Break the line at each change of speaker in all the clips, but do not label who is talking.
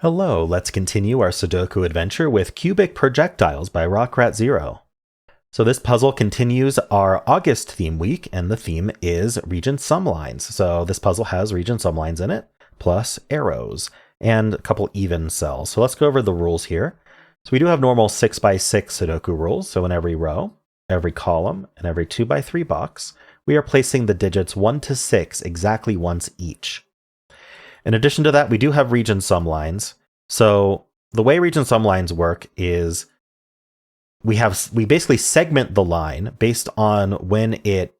Hello, let's continue our Sudoku adventure with Cubic Projectiles by rockratzero. So this puzzle continues our August theme week, and the theme is region sum lines. So this puzzle has region sum lines in it, plus arrows, and a couple even cells. So let's go over the rules here. So we do have normal 6x6 Sudoku rules. So in every row, every column, and every 2x3 box, we are placing the digits 1 to 6 exactly once each. In addition to that, we do have region sum lines. So the way region sum lines work is we basically segment the line based on when it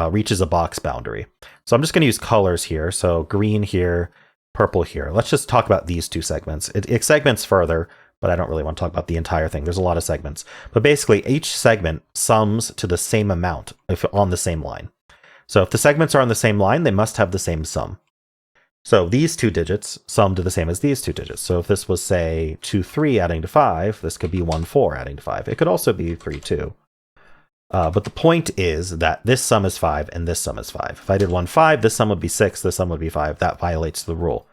reaches a box boundary. So I'm just going to use colors here. So green here, purple here. Let's just talk about these two segments. It segments further, but I don't really want to talk about the entire thing. There's a lot of segments. But basically, each segment sums to the same amount if on the same line. So if the segments are on the same line, they must have the same sum. So these two digits sum to the same as these two digits. So if this was, say, 2, 3 adding to 5, this could be 1, 4 adding to 5. It could also be 3, 2. But the point is that this sum is 5 and this sum is 5. If I did 1, 5, this sum would be 6, this sum would be 5. That violates the rule.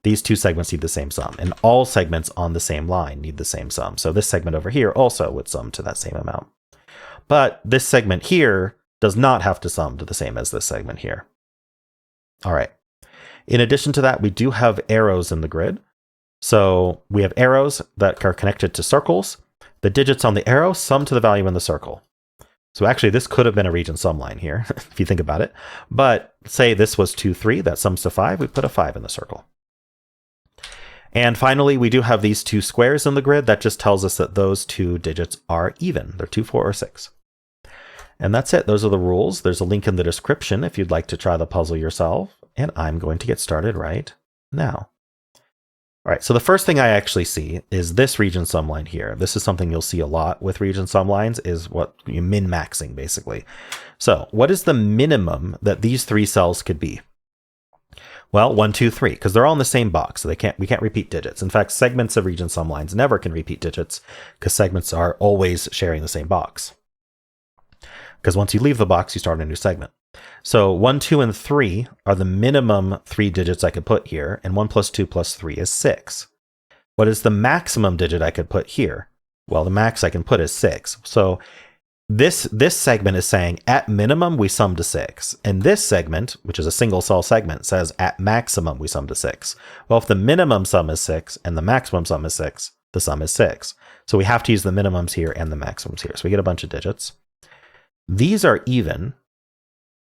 These two segments need the same sum, and all segments on the same line need the same sum. So this segment over here also would sum to that same amount. But this segment here does not have to sum to the same as this segment here. All right. In addition to that, we do have arrows in the grid. So we have arrows that are connected to circles. The digits on the arrow sum to the value in the circle. So actually, this could have been a region sum line here, if you think about it. But say this was 2, 3, that sums to 5, we put a 5 in the circle. And finally, we do have these two squares in the grid. That just tells us that those two digits are even. They're 2, 4, or 6. And that's it. Those are the rules. There's a link in the description if you'd like to try the puzzle yourself. And I'm going to get started right now. All right, so the first thing I actually see is this region sum line here. This is something you'll see a lot with region sum lines, is what you min-maxing, basically. So what is the minimum that these three cells could be? Well, 1, 2, 3, because they're all in the same box, so we can't repeat digits. In fact, segments of region sum lines never can repeat digits, because segments are always sharing the same box. Because once you leave the box, you start a new segment. So 1, 2, and 3 are the minimum 3 digits I could put here, and 1 plus 2 plus 3 is 6. What is the maximum digit I could put here? Well, the max I can put is 6. So this segment is saying at minimum we sum to 6. And this segment, which is a single cell segment, says at maximum we sum to 6. Well, if the minimum sum is 6 and the maximum sum is 6, the sum is 6. So we have to use the minimums here and the maximums here. So we get a bunch of digits. These are even.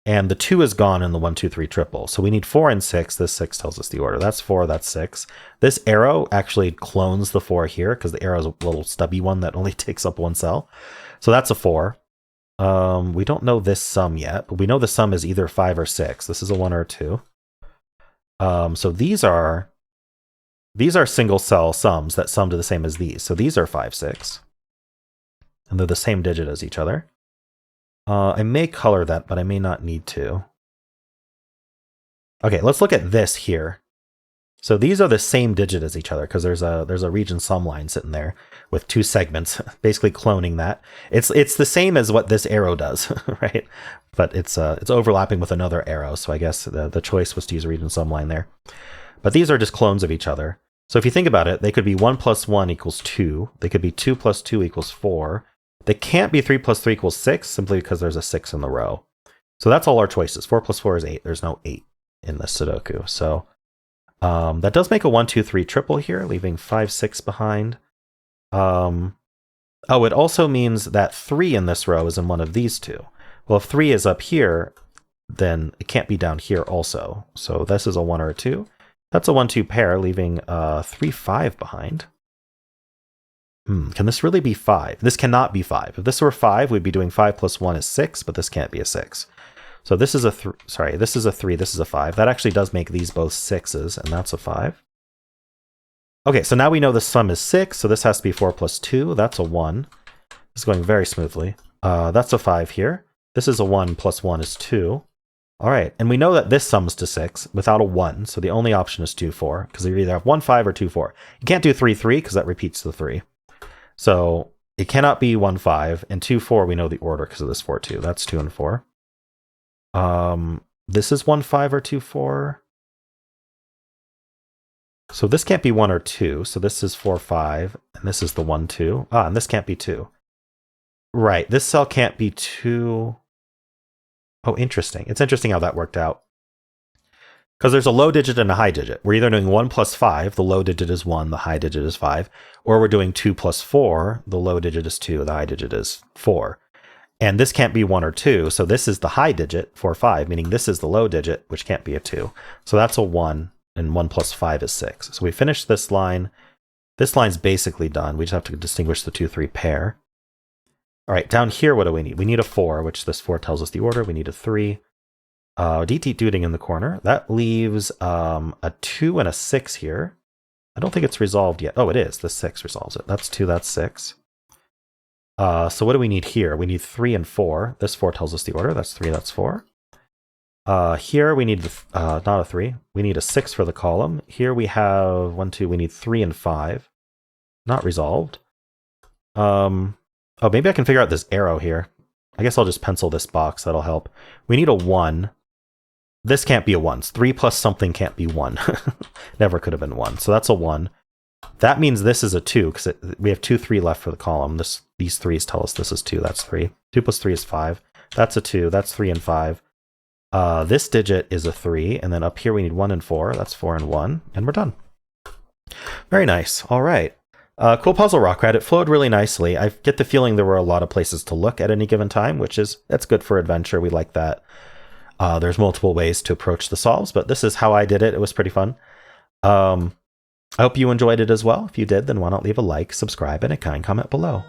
And the 2 is gone in the 1, 2, 3 triple. So we need 4 and 6. This 6 tells us the order. That's 4, that's 6. This arrow actually clones the 4 here because the arrow is a little stubby one that only takes up one cell. So that's a 4. We don't know this sum yet, but we know the sum is either 5 or 6. This is a 1 or a 2. So these are single cell sums that sum to the same as these. So these are 5, 6. And they're the same digit as each other. I may color that, but I may not need to. Okay, let's look at this here. So these are the same digit as each other because there's a region sum line sitting there with two segments, basically cloning that. It's the same as what this arrow does, right? But it's overlapping with another arrow, so I guess the choice was to use a region sum line there. But these are just clones of each other. So if you think about it, they could be 1 plus 1 equals 2. They could be 2 plus 2 equals 4. They can't be 3 plus 3 equals 6 simply because there's a 6 in the row. So that's all our choices. 4 plus 4 is 8. There's no 8 in the Sudoku. So that does make a 1, 2, 3 triple here, leaving 5, 6 behind. Oh, it also means that 3 in this row is in one of these two. Well, if 3 is up here, then it can't be down here also. So this is a 1 or a 2. That's a 1, 2 pair, leaving 3, 5 behind. Can this really be 5? This cannot be 5. If this were 5, we'd be doing 5 plus 1 is 6, but this can't be a 6. So this is a 3, this is a 3, this is a 5. That actually does make these both 6s, and that's a 5. Okay, so now we know the sum is 6, so this has to be 4 plus 2. That's a 1. This is going very smoothly. That's a 5 here. This is a 1 plus 1 is 2. All right, and we know that this sums to 6 without a 1, so the only option is 2, 4, because you either have 1, 5 or 2, 4. You can't do 3, 3, because that repeats the 3. So it cannot be 1, 5, and 2, 4, we know the order because of this 4, 2. That's 2 and 4. This is 1, 5 or 2, 4. So this can't be 1 or 2. So this is 4, 5, and this is the 1, 2. Ah, and this can't be 2. Right, this cell can't be 2. Oh, interesting. It's interesting how that worked out. Because there's a low digit and a high digit. We're either doing 1 plus 5, the low digit is 1, the high digit is 5, or we're doing 2 plus 4, the low digit is 2, the high digit is 4. And this can't be 1 or 2, so this is the high digit, 4, 5, meaning this is the low digit, which can't be a 2. So that's a 1, and 1 plus 5 is 6. So we finished this line. This line's basically done. We just have to distinguish the 2, 3 pair. All right, down here, what do we need? We need a 4, which this 4 tells us the order. We need a 3. DT Duding in the corner. That leaves a 2 and a 6 here. I don't think it's resolved yet. Oh, it is. The 6 resolves it. That's 2, that's 6. So what do we need here? We need 3 and 4. This 4 tells us the order. That's 3, that's 4. Here we need not a 3. We need a 6 for the column. Here we have 1, 2. We need 3 and 5. Not resolved. Oh, maybe I can figure out this arrow here. I guess I'll just pencil this box. That'll help. We need a 1. This can't be a 1. 3 plus something can't be 1. Never could have been 1. So that's a 1. That means this is a 2, because we have 2, 3 left for the column. These 3s tell us this is 2. That's 3. 2 plus 3 is 5. That's a 2. That's 3 and 5. This digit is a 3. And then up here we need 1 and 4. That's 4 and 1. And we're done. Very nice. All right. Cool puzzle, Rockrat. It flowed really nicely. I get the feeling there were a lot of places to look at any given time, that's good for adventure. We like that. There's multiple ways to approach the solves, but this is how I did it. It was pretty fun. I hope you enjoyed it as well. If you did, then why not leave a like, subscribe, and a kind comment below.